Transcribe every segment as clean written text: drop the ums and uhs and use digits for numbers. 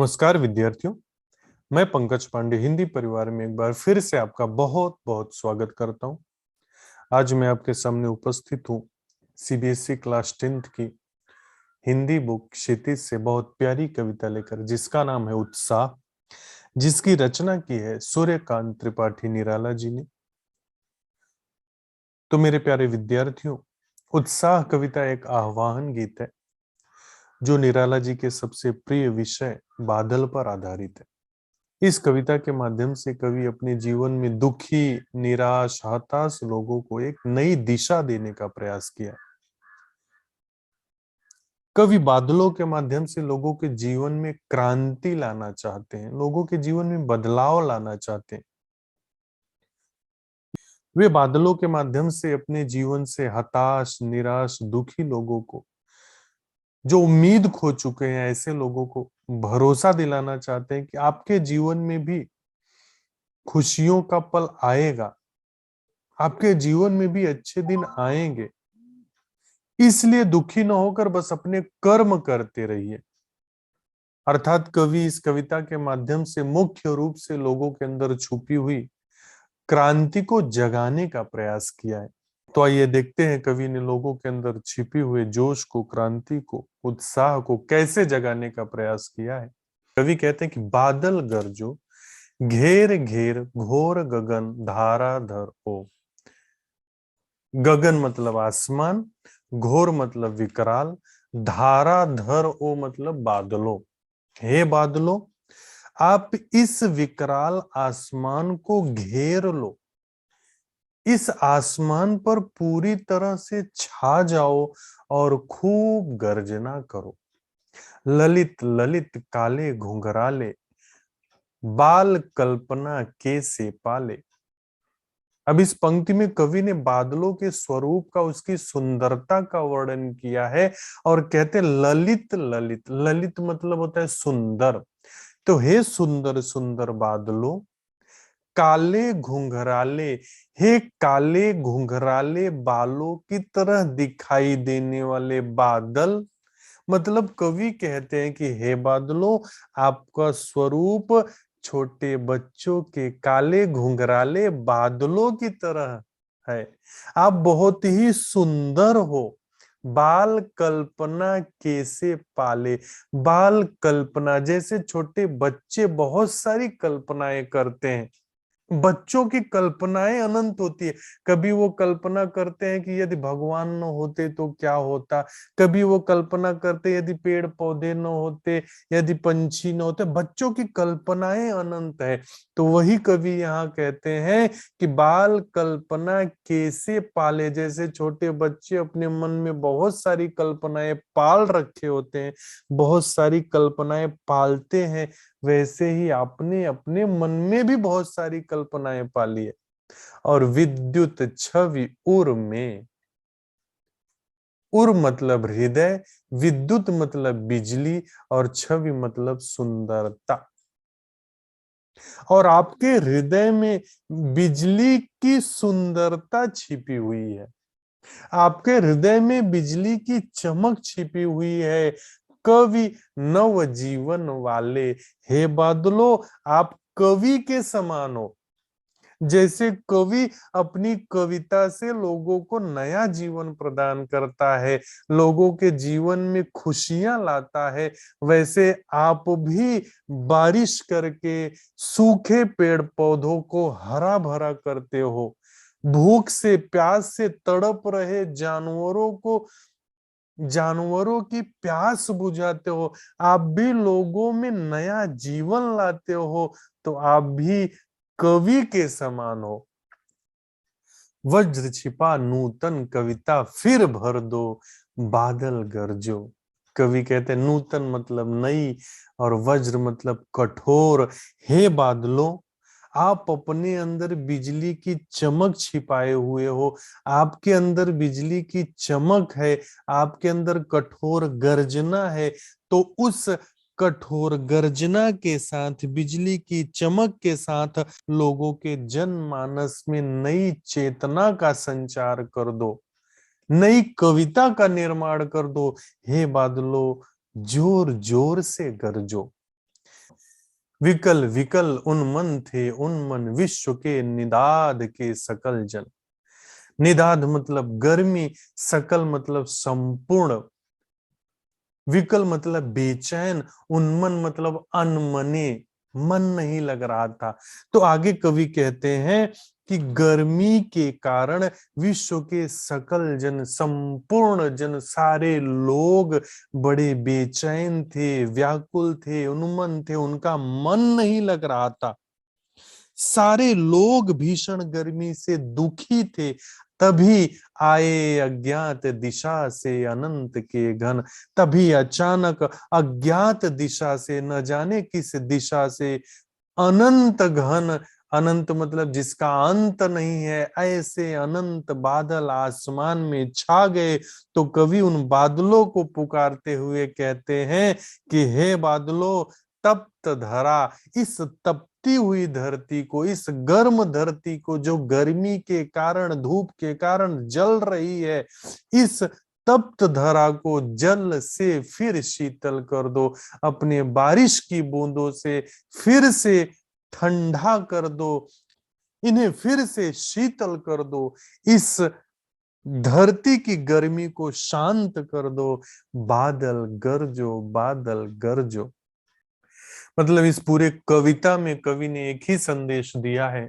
नमस्कार विद्यार्थियों, मैं पंकज पांडे हिंदी परिवार में एक बार फिर से आपका बहुत बहुत स्वागत करता हूं। आज मैं आपके सामने उपस्थित हूं सीबीएसई क्लास 10th की हिंदी बुक क्षितिज से बहुत प्यारी कविता लेकर, जिसका नाम है उत्साह, जिसकी रचना की है सूर्यकांत त्रिपाठी निराला जी ने। तो मेरे प्यारे विद्यार्थियों, उत्साह कविता एक आह्वान गीत है जो निराला जी के सबसे प्रिय विषय बादल पर आधारित है। इस कविता के माध्यम से कवि अपने जीवन में दुखी, निराश, हताश लोगों को एक नई दिशा देने का प्रयास किया। कवि बादलों के माध्यम से लोगों के जीवन में क्रांति लाना चाहते हैं, लोगों के जीवन में बदलाव लाना चाहते हैं। वे बादलों के माध्यम से अपने जीवन से हताश, निराश, दुखी लोगों को, जो उम्मीद खो चुके हैं, ऐसे लोगों को भरोसा दिलाना चाहते हैं कि आपके जीवन में भी खुशियों का पल आएगा, आपके जीवन में भी अच्छे दिन आएंगे। इसलिए दुखी न होकर बस अपने कर्म करते रहिए। अर्थात कवि इस कविता के माध्यम से मुख्य रूप से लोगों के अंदर छुपी हुई क्रांति को जगाने का प्रयास किया है। तो आइए देखते हैं कवि ने लोगों के अंदर छिपी हुए जोश को, क्रांति को, उत्साह को कैसे जगाने का प्रयास किया है। कवि कहते हैं कि बादल गरजो, घेर घेर घोर गगन धाराधर हो। गगन मतलब आसमान, घोर मतलब विकराल, धाराधर ओ मतलब बादलों। हे बादलों, आप इस विकराल आसमान को घेर लो, इस आसमान पर पूरी तरह से छा जाओ और खूब गर्जना करो। ललित ललित काले घुंघराले, बाल कल्पना के से पाले। अब इस पंक्ति में कवि ने बादलों के स्वरूप का, उसकी सुंदरता का वर्णन किया है और कहते ललित ललित। ललित मतलब होता है सुंदर। तो हे सुंदर सुंदर बादलों, काले घुंघराले, हे काले घुंघराले बालों की तरह दिखाई देने वाले बादल। मतलब कवि कहते हैं कि हे बादलों, आपका स्वरूप छोटे बच्चों के काले घुंघराले बादलों की तरह है। आप बहुत ही सुंदर हो। बाल कल्पना कैसे पाले। बाल कल्पना, जैसे छोटे बच्चे बहुत सारी कल्पनाएं करते हैं। बच्चों की कल्पनाएं अनंत होती है। कभी वो कल्पना करते हैं कि यदि भगवान न होते तो क्या होता, कभी वो कल्पना करते यदि पेड़ पौधे न होते, यदि पंछी न होते। बच्चों की कल्पनाएं अनंत है। तो वही कवि यहाँ कहते हैं कि बाल कल्पना कैसे पाले। जैसे छोटे बच्चे अपने मन में बहुत सारी कल्पनाएं पाल रखे होते हैं, बहुत सारी कल्पनाएं पालते हैं, वैसे ही आपने अपने मन में भी बहुत सारी कल्पनाएं पाली है। और विद्युत छवि उर में, उर मतलब हृदय, विद्युत मतलब बिजली और छवि मतलब सुंदरता। और आपके हृदय में बिजली की सुंदरता छिपी हुई है, आपके हृदय में बिजली की चमक छिपी हुई है। कवि नव जीवन वाले, हे बादलों, आप कवि के समान हो। जैसे कवि अपनी कविता से लोगों को नया जीवन प्रदान करता है, लोगों के जीवन में खुशियां लाता है, वैसे आप भी बारिश करके सूखे पेड़ पौधों को हरा भरा करते हो। भूख से, प्यास से तड़प रहे जानवरों की प्यास बुझाते हो। आप भी लोगों में नया जीवन लाते हो। तो आप भी कवि के समान हो। वज्र छिपा नूतन कविता फिर भर दो, बादल गरजो। कवि कहते हैं नूतन मतलब नई और वज्र मतलब कठोर। हे बादलों, आप अपने अंदर बिजली की चमक छिपाए हुए हो, आपके अंदर बिजली की चमक है, आपके अंदर कठोर गर्जना है। तो उस कठोर गर्जना के साथ, बिजली की चमक के साथ लोगों के जनमानस में नई चेतना का संचार कर दो, नई कविता का निर्माण कर दो। हे बादलों, जोर जोर से गरजो। विकल विकल उन्मन थे उन्मन विश्व के निदाद के सकल जन। निदाद मतलब गर्मी, सकल मतलब संपूर्ण, विकल मतलब बेचैन, उन्मन मतलब अनमने, मन नहीं लग रहा था। तो आगे कवि कहते हैं कि गर्मी के कारण विश्व के सकल जन, संपूर्ण जन, सारे लोग बड़े बेचैन थे, व्याकुल थे, उन्मन थे, उनका मन नहीं लग रहा था। सारे लोग भीषण गर्मी से दुखी थे। तभी आए अज्ञात दिशा से अनंत के घन। तभी अचानक अज्ञात दिशा से, न जाने किस दिशा से, अनंत घन, अनंत मतलब जिसका अंत नहीं है, ऐसे अनंत बादल आसमान में छा गए। तो कवि उन बादलों को पुकारते हुए कहते हैं कि हे बादलों, तप्त धरा, इस तपती हुई धरती को, इस गर्म धरती को जो गर्मी के कारण, धूप के कारण जल रही है, इस तप्त धरा को जल से फिर शीतल कर दो, अपने बारिश की बूंदों से फिर से ठंडा कर दो, इन्हें फिर से शीतल कर दो, इस धरती की गर्मी को शांत कर दो। बादल गरजो, बादल गरजो। मतलब इस पूरे कविता में कवि ने एक ही संदेश दिया है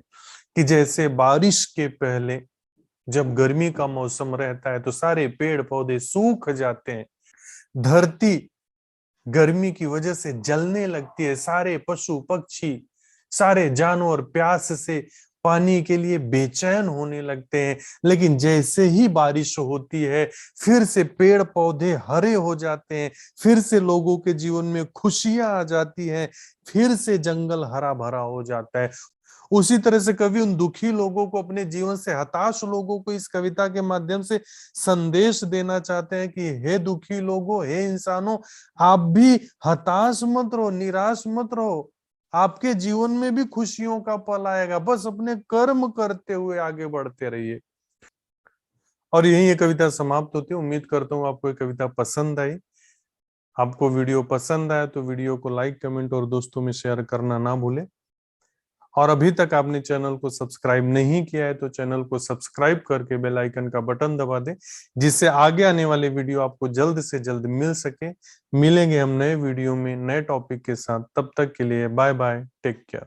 कि जैसे बारिश के पहले जब गर्मी का मौसम रहता है तो सारे पेड़ पौधे सूख जाते हैं, धरती गर्मी की वजह से जलने लगती है, सारे पशु पक्षी, सारे जानवर प्यास से पानी के लिए बेचैन होने लगते हैं। लेकिन जैसे ही बारिश होती है फिर से पेड़ पौधे हरे हो जाते हैं, फिर से लोगों के जीवन में खुशियां आ जाती हैं, फिर से जंगल हरा भरा हो जाता है। उसी तरह से कवि उन दुखी लोगों को, अपने जीवन से हताश लोगों को इस कविता के माध्यम से संदेश देना चाहते हैं कि हे दुखी लोगों, हे इंसानों, आप भी हताश मत रहो, निराश मत रहो, आपके जीवन में भी खुशियों का पल आएगा, बस अपने कर्म करते हुए आगे बढ़ते रहिए। और यही ये कविता समाप्त होती है। उम्मीद करता हूँ आपको ये कविता पसंद आई। आपको वीडियो पसंद आया तो वीडियो को लाइक, कमेंट और दोस्तों में शेयर करना ना भूलें। और अभी तक आपने चैनल को सब्सक्राइब नहीं किया है तो चैनल को सब्सक्राइब करके बेल आइकन का बटन दबा दें, जिससे आगे आने वाले वीडियो आपको जल्द से जल्द मिल सके। मिलेंगे हम नए वीडियो में नए टॉपिक के साथ, तब तक के लिए बाय बाय, टेक केयर।